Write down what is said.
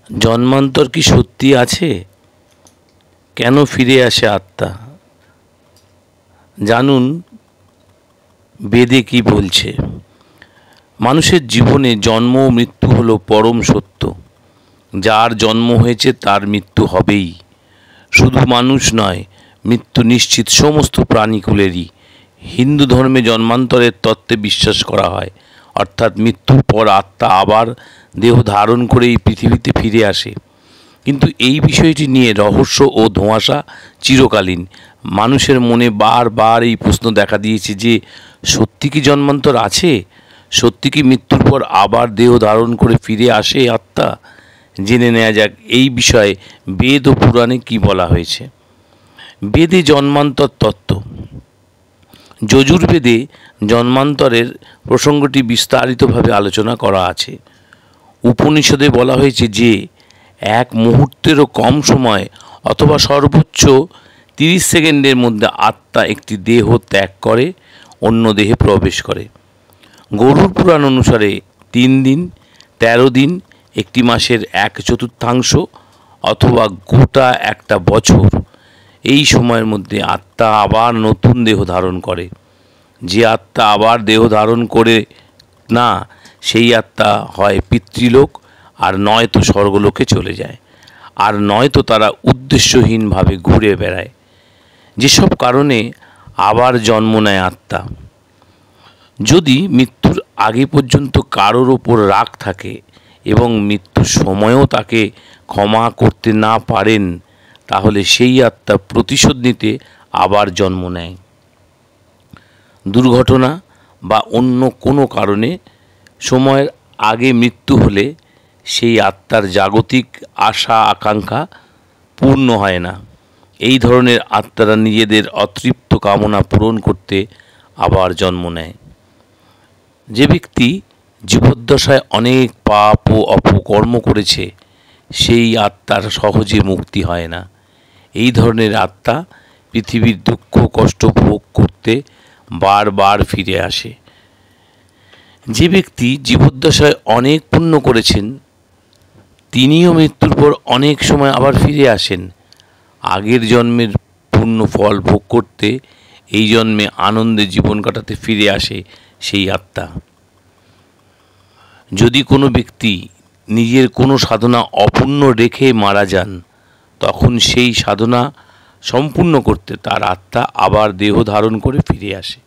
জন্মান্তর কি সত্যি আছে? কেন ফিরে আসে আত্মা? জানুন বেদে কি বলছে। মানুষের জীবনে জন্ম ও মৃত্যু হলো পরম সত্য। যার জন্ম হয়েছে তার মৃত্যু হবেই। শুধু মানুষ নয়, মৃত্যু নিশ্চিত সমস্ত প্রাণীকুলেরই। হিন্দু ধর্মে জন্মান্তরের তত্ত্বে বিশ্বাস করা হয়, অর্থাৎ মৃত্যুর পর আত্মা আবার দেহ ধারণ করে এই পৃথিবীতে ফিরে আসে। কিন্তু এই বিষয়টি নিয়ে রহস্য ও ধোঁয়াশা চিরকালীন। মানুষের মনে বারবার এই প্রশ্ন দেখা দিয়েছে যে সত্যি কি জন্মান্তর আছে? সত্যি কি মৃত্যুর পর আবার দেহ ধারণ করে ফিরে আসে আত্মা? জেনে নেওয়া যাক এই বিষয়ে বেদ ও পুরাণে কি বলা হয়েছে। বেদে জন্মান্তর তত্ত্ব। যজুর্বেদে জন্মান্তরের প্রসঙ্গটি বিস্তারিতভাবে আলোচনা করা আছে। উপনিষদে বলা হয়েছে যে এক মুহূর্তেরও কম সময় অথবা সর্বোচ্চ 30 সেকেন্ডের মধ্যে আত্মা একটি দেহ ত্যাগ করে অন্য দেহে প্রবেশ করে। গরুড় পুরাণ অনুসারে 3 দিন, 13 দিন, একটি মাসের 1/4 অথবা গোটা একটা বছর, এই সময়ের মধ্যে আত্মা আবার নতুন দেহ ধারণ করে। যে আত্মা আবার দেহ ধারণ করে না, সেই আত্মা হয় পিতৃলোক, আর নয়তো স্বর্গলোকে চলে যায়, আর নয়তো তারা উদ্দেশ্যহীনভাবে ঘুরে বেড়ায়। যেসব কারণে আবার জন্ম নেয় আত্মা। যদি মৃত্যুর আগে পর্যন্ত কারোর ওপর রাগ থাকে এবং মৃত্যুর সময়ও তাকে ক্ষমা করতে না পারেন, তাহলে সেই আত্মা প্রতিশোধ নিতে আবার জন্ম নেয়। দুর্ঘটনা বা অন্য কোনো কারণে সময়ের আগে মৃত্যু হলে সেই আত্মার জাগতিক আশা আকাঙ্ক্ষা পূর্ণ হয় না। এই ধরনের আত্মারা নিজেদের অতৃপ্ত কামনা পূরণ করতে আবার জন্ম নেয়। যে ব্যক্তি জীবদ্দশায় অনেক পাপ ও অপকর্ম করেছে, সেই আত্মার সহজে মুক্তি হয় না। এই ধরনের আত্মা পৃথিবীর দুঃখ কষ্ট ভোগ করতে বারবার ফিরে আসে। যে ব্যক্তি জীবদ্দশায় অনেক পুণ্য করেছেন, তিনিও মৃত্যুর পর অনেক সময় আবার ফিরে আসেন আগের জন্মের পুণ্য ফল ভোগ করতে। এই জন্মে আনন্দে জীবন কাটাতে ফিরে আসে সেই আত্মা। যদি কোনো ব্যক্তি নিজের কোনো সাধনা অপূর্ণ রেখে মারা যান, তখন সেই সাধনা সম্পূর্ণ করতে তার আত্মা আবার দেহ ধারণ করে ফিরে আসে।